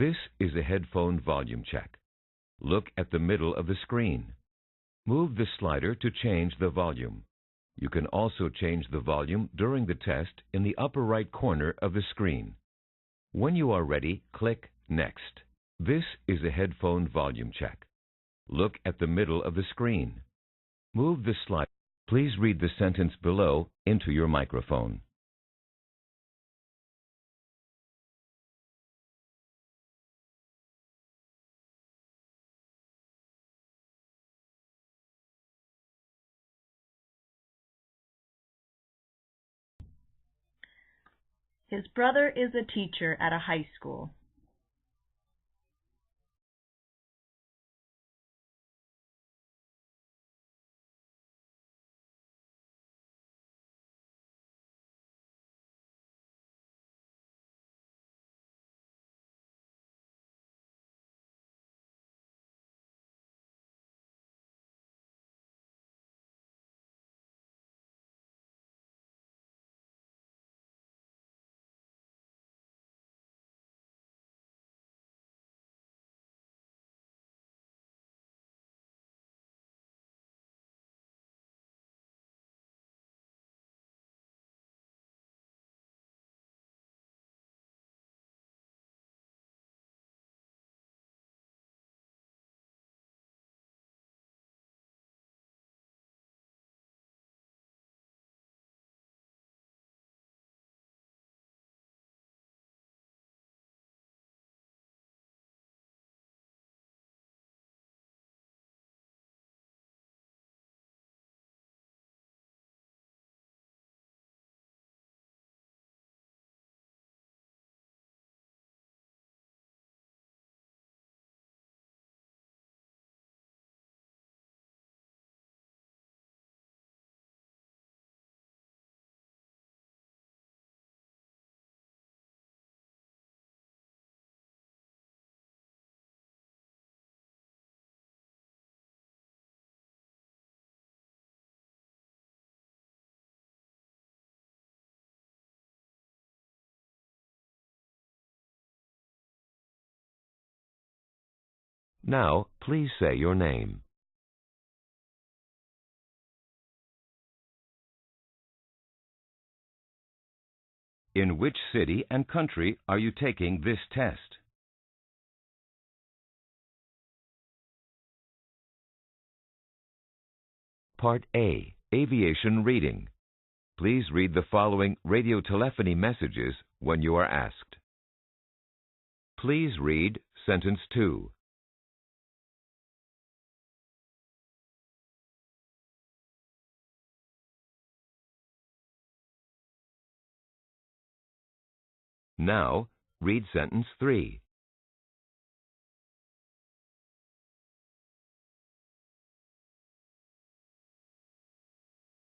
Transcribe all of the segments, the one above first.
This is a headphone volume check. Look at the middle of the screen. Move the slider to change the volume. You can also change the volume during the test in the upper right corner of the screen. When you are ready, click Next. This is a headphone volume check. Look at the middle of the screen. Move the slider. Please read the sentence below into your microphone. His brother is a teacher at a high school. Now, please say your name. In which city and country are you taking this test? Part A, Aviation Reading. Please read the following radiotelephony messages when you are asked. Please read Sentence 2. Now, read Sentence 3.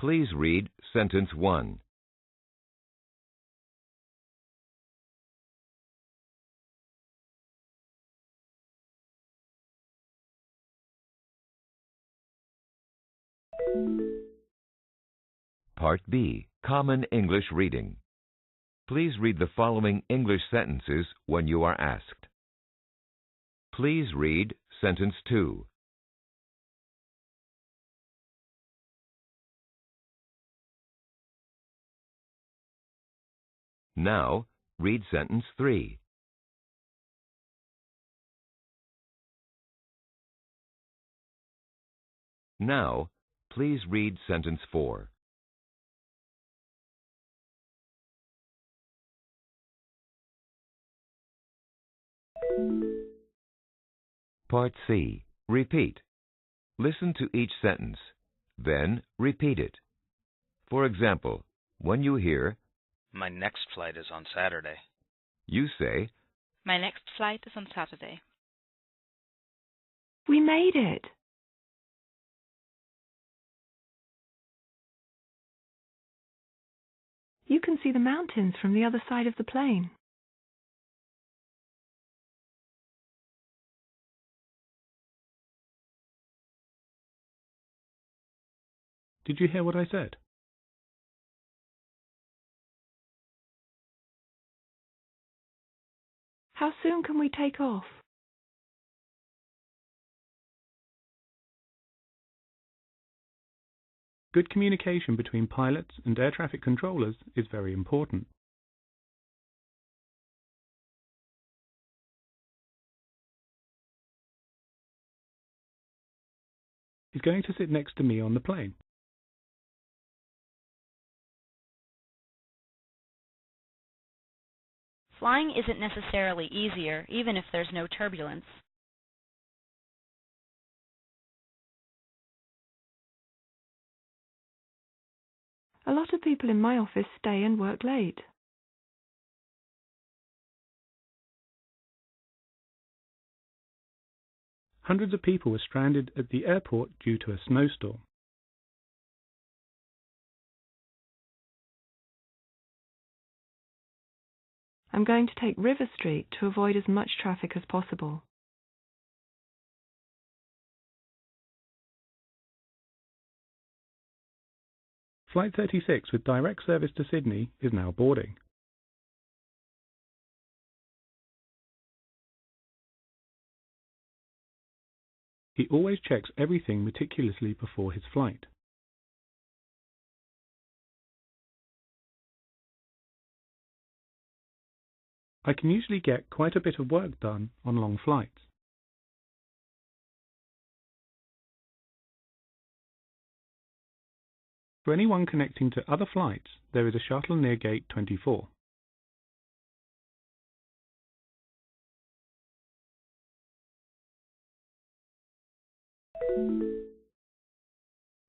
Please read Sentence 1. Part B, Common English Reading. Please read the following English sentences when you are asked. Please read Sentence 2. Now, read Sentence 3. Now, please read Sentence 4. Part C. Repeat. Listen to each sentence, then repeat it. For example, when you hear, My next flight is on Saturday. you say, My next flight is on Saturday. We made it. You can see the mountains from the other side of the plane. Did you hear what I said? How soon can we take off? Good communication between pilots and air traffic controllers is very important. He's going to sit next to me on the plane. Flying isn't necessarily easier, even if there's no turbulence. A lot of people in my office stay and work late. Hundreds of people were stranded at the airport due to a snowstorm. I'm going to take River Street to avoid as much traffic as possible. Flight 36 with direct service to Sydney is now boarding. He always checks everything meticulously before his flight. I can usually get quite a bit of work done on long flights. For anyone connecting to other flights, there is a shuttle near gate 24.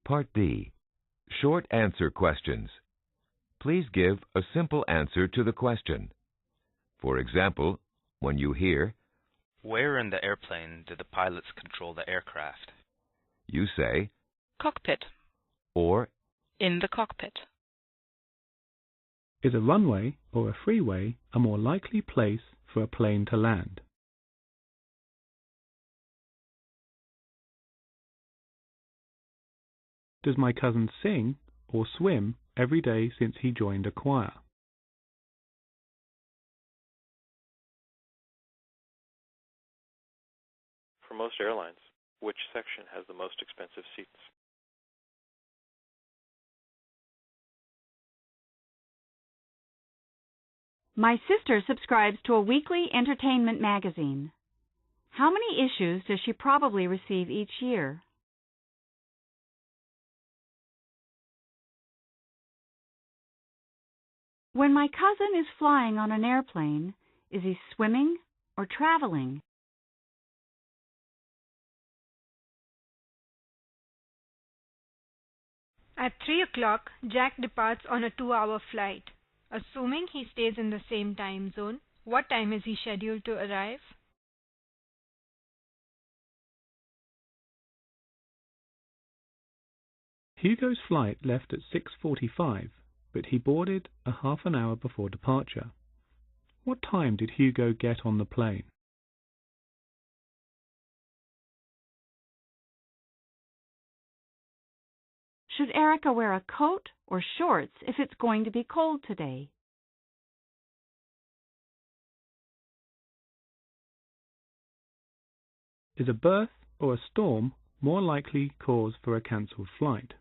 Part D. Short answer questions. Please give a simple answer to the question. For example, when you hear, Where in the airplane do the pilots control the aircraft? you say, Cockpit. or In the cockpit. Is a runway or a freeway a more likely place for a plane to land? Does my cousin sing or swim every day since he joined a choir? For most airlines, which section has the most expensive seats? My sister subscribes to a weekly entertainment magazine. How many issues does she probably receive each year? When my cousin is flying on an airplane, is he swimming or traveling? At 3 o'clock, Jack departs on a 2-hour flight. Assuming he stays in the same time zone, what time is he scheduled to arrive? Hugo's flight left at 6:45, but he boarded a half an hour before departure. What time did Hugo get on the plane? Should Erica wear a coat or shorts if it's going to be cold today? Is a berth or a storm more likely cause for a cancelled flight?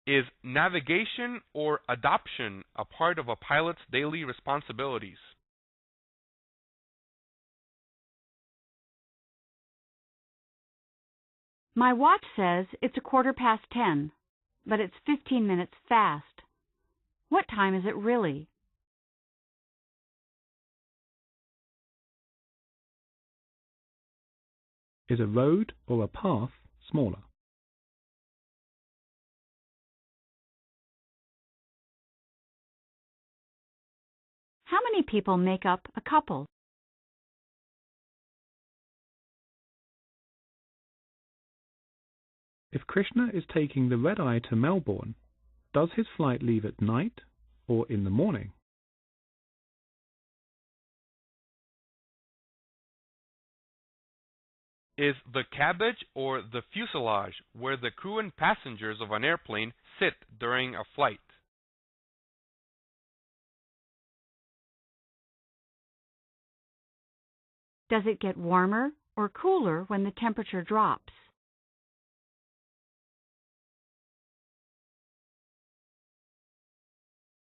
Is navigation or adoption a part of a pilot's daily responsibilities? My watch says it's 10:15, but it's 15 minutes fast. What time is it really? Is a road or a path smaller? How many people make up a couple? If Krishna is taking the red-eye to Melbourne, does his flight leave at night or in the morning? Is the cabbage or the fuselage where the crew and passengers of an airplane sit during a flight? Does it get warmer or cooler when the temperature drops?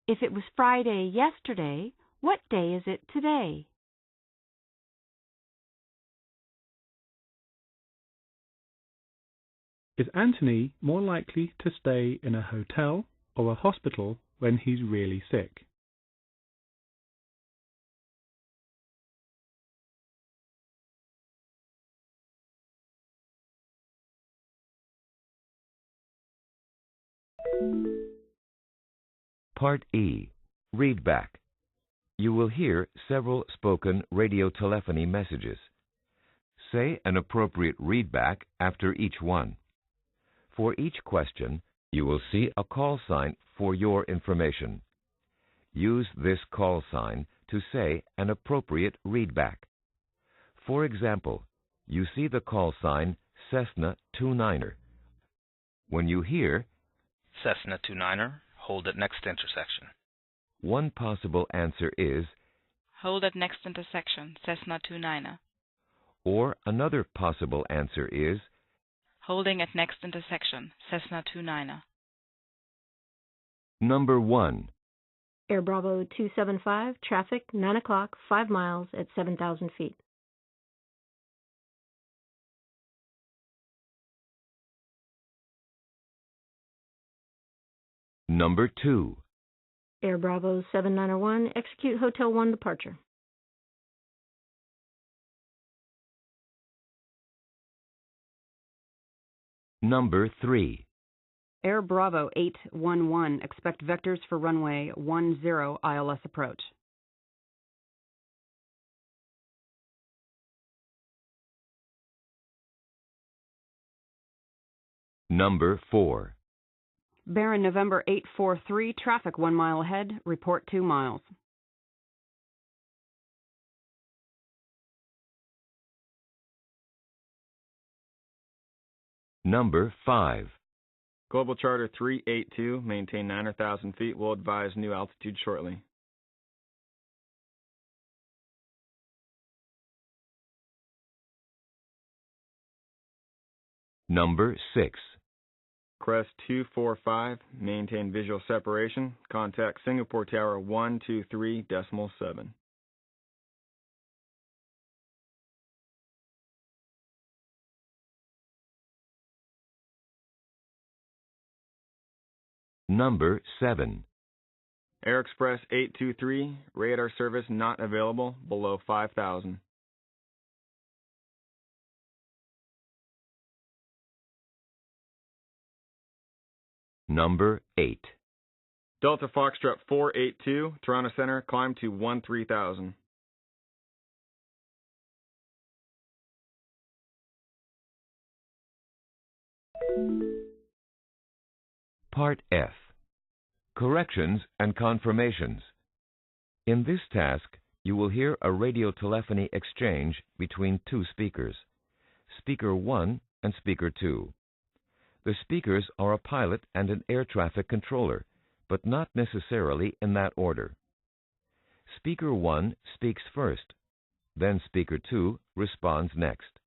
If it was Friday yesterday, what day is it today? Is Anthony more likely to stay in a hotel or a hospital when he's really sick? Part E. Readback. You will hear several spoken radiotelephony messages. Say an appropriate readback after each one. For each question, you will see a call sign for your information. Use this call sign to say an appropriate readback. For example, you see the call sign Cessna 29er. When you hear Cessna 29er, hold at next intersection. one possible answer is Hold at next intersection, Cessna 29er. or another possible answer is Holding at next intersection, Cessna 29er. number 1. Air Bravo 275, traffic 9 o'clock, 5 miles at 7,000 feet. Number 2. Air Bravo 7901, execute Hotel 1 departure. Number 3. Air Bravo 811, expect vectors for runway 10 ILS approach. Number 4. Baron November 843, traffic 1 mile ahead, report 2 miles. Number 5. Global Charter 382, maintain 9,000 feet. We'll advise new altitude shortly. Number 6. Crest 245, maintain visual separation. Contact Singapore Tower 123.7. Number 7. Air Express 823, radar service not available, below 5,000. Number 8. Delta Foxtrot 482, Toronto Center, climb to 13,000. Part F. Corrections and confirmations. In this task, you will hear a radiotelephony exchange between two speakers, Speaker 1 and Speaker 2. The speakers are a pilot and an air traffic controller, but not necessarily in that order. Speaker 1 speaks first, then Speaker 2 responds next.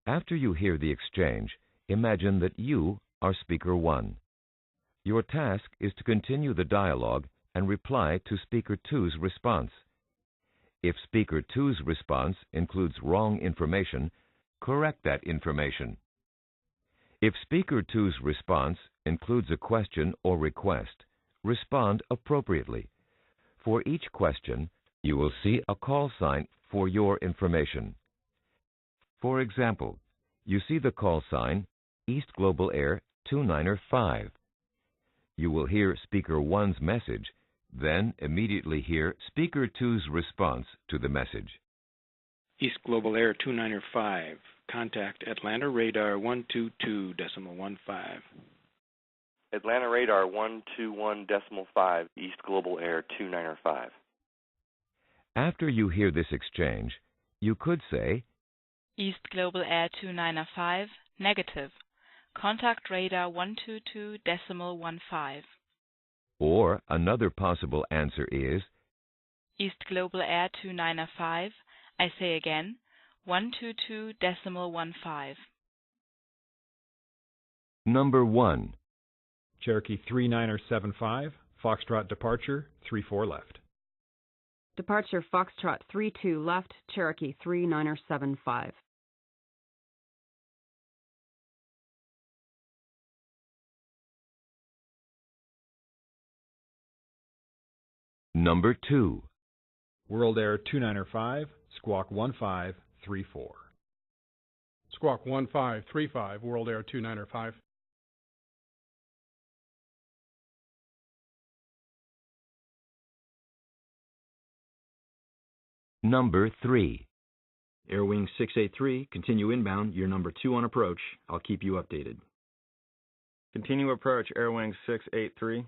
After you hear the exchange, imagine that you are Speaker 1. Your task is to continue the dialogue and reply to Speaker 2's response. If Speaker 2's response includes wrong information, correct that information. If Speaker 2's response includes a question or request, respond appropriately. For each question, you will see a call sign for your information. For example, you see the call sign East Global Air 295. You will hear Speaker 1's message, then immediately hear Speaker 2's response to the message. East Global Air 295, contact Atlanta Radar 122.15. Atlanta Radar 121.5, East Global Air 295. After you hear this exchange, you could say, East Global Air 295, negative. Contact radar 122.15. Or another possible answer is, East Global Air 295, I say again, 122.15. Number 1. Cherokee 39er75, Foxtrot departure, 34 left. Departure Foxtrot 32 left, Cherokee 39er75. Number 2. World Air 295, Squawk 1534. Squawk 1535, World Air 295. Number 3. Air Wing 683, continue inbound. You're number 2 on approach. I'll keep you updated. Continue approach, Air Wing 683.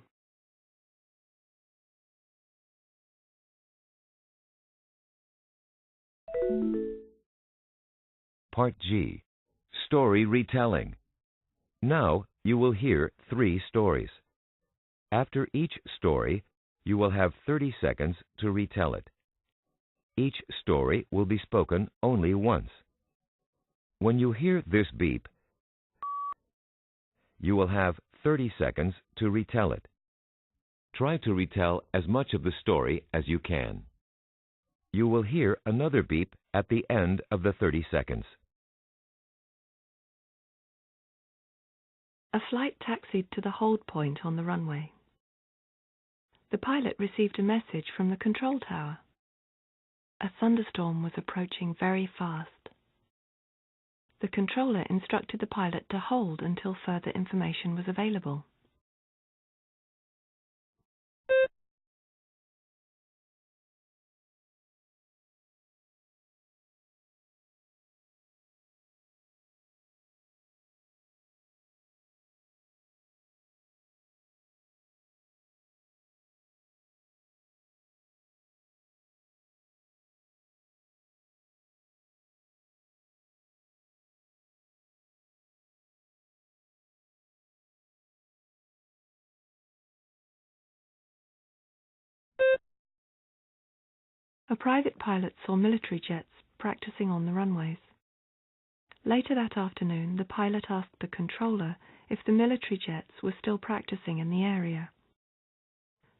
Part G. Story retelling. Now you will hear 3 stories. After each story, you will have 30 seconds to retell it. Each story will be spoken only once. When you hear this beep, you will have 30 seconds to retell it. Try to retell as much of the story as you can. You will hear another beep at the end of the 30 seconds. A flight taxied to the hold point on the runway. The pilot received a message from the control tower. A thunderstorm was approaching very fast. The controller instructed the pilot to hold until further information was available. A private pilot saw military jets practicing on the runways. Later that afternoon, the pilot asked the controller if the military jets were still practicing in the area.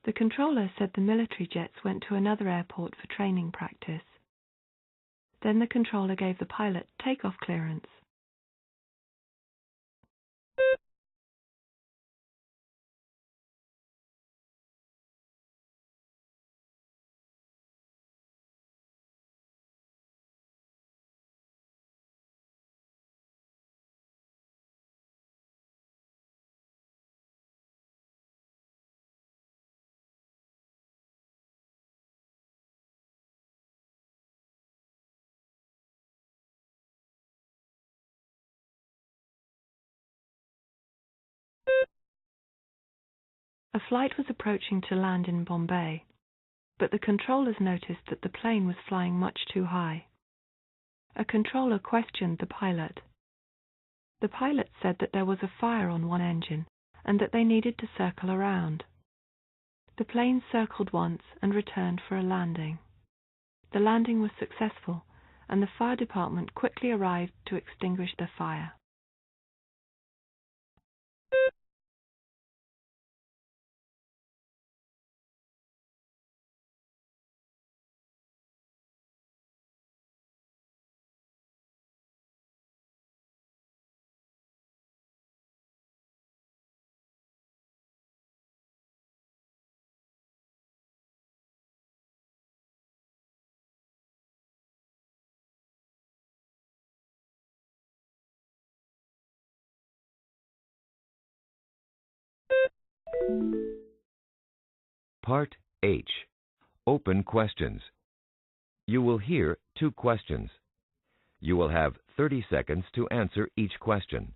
The controller said the military jets went to another airport for training practice. Then the controller gave the pilot takeoff clearance. A flight was approaching to land in Bombay, but the controllers noticed that the plane was flying much too high. A controller questioned the pilot. The pilot said that there was a fire on one engine and that they needed to circle around. The plane circled once and returned for a landing. The landing was successful, and the fire department quickly arrived to extinguish the fire. Part H. Open questions. You will hear 2 questions. You will have 30 seconds to answer each question.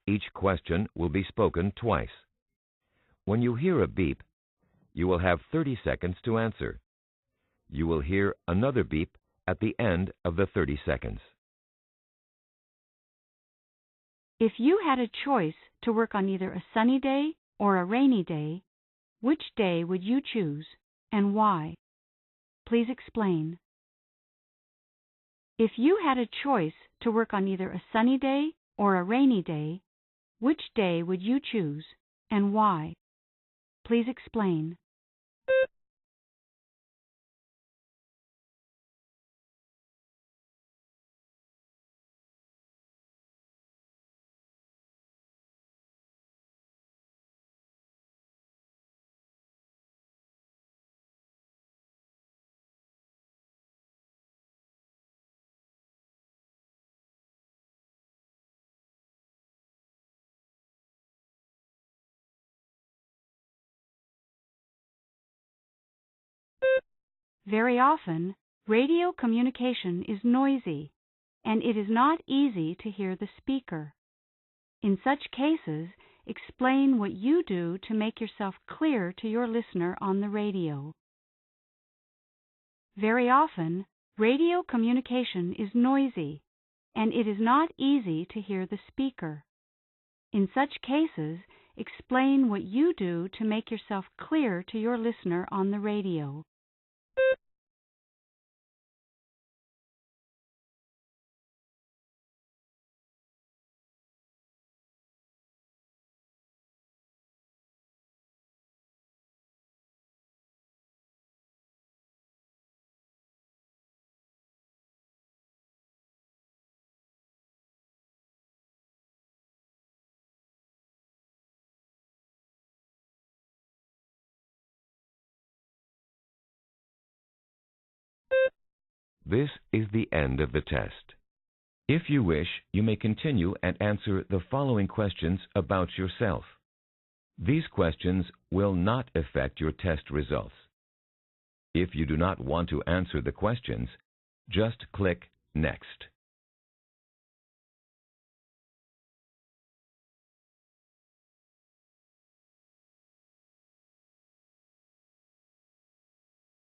Each question will be spoken twice. When you hear a beep, you will have 30 seconds to answer. You will hear another beep at the end of the 30 seconds. If you had a choice to work on either a sunny day or a rainy day, which day would you choose and why? Please explain. If you had a choice to work on either a sunny day or a rainy day, which day would you choose and why? Please explain. Very often, radio communication is noisy, and it is not easy to hear the speaker. In such cases, explain what you do to make yourself clear to your listener on the radio. Very often, radio communication is noisy, and it is not easy to hear the speaker. In such cases, explain what you do to make yourself clear to your listener on the radio. This is the end of the test. If you wish, you may continue and answer the following questions about yourself. These questions will not affect your test results. If you do not want to answer the questions, just click Next.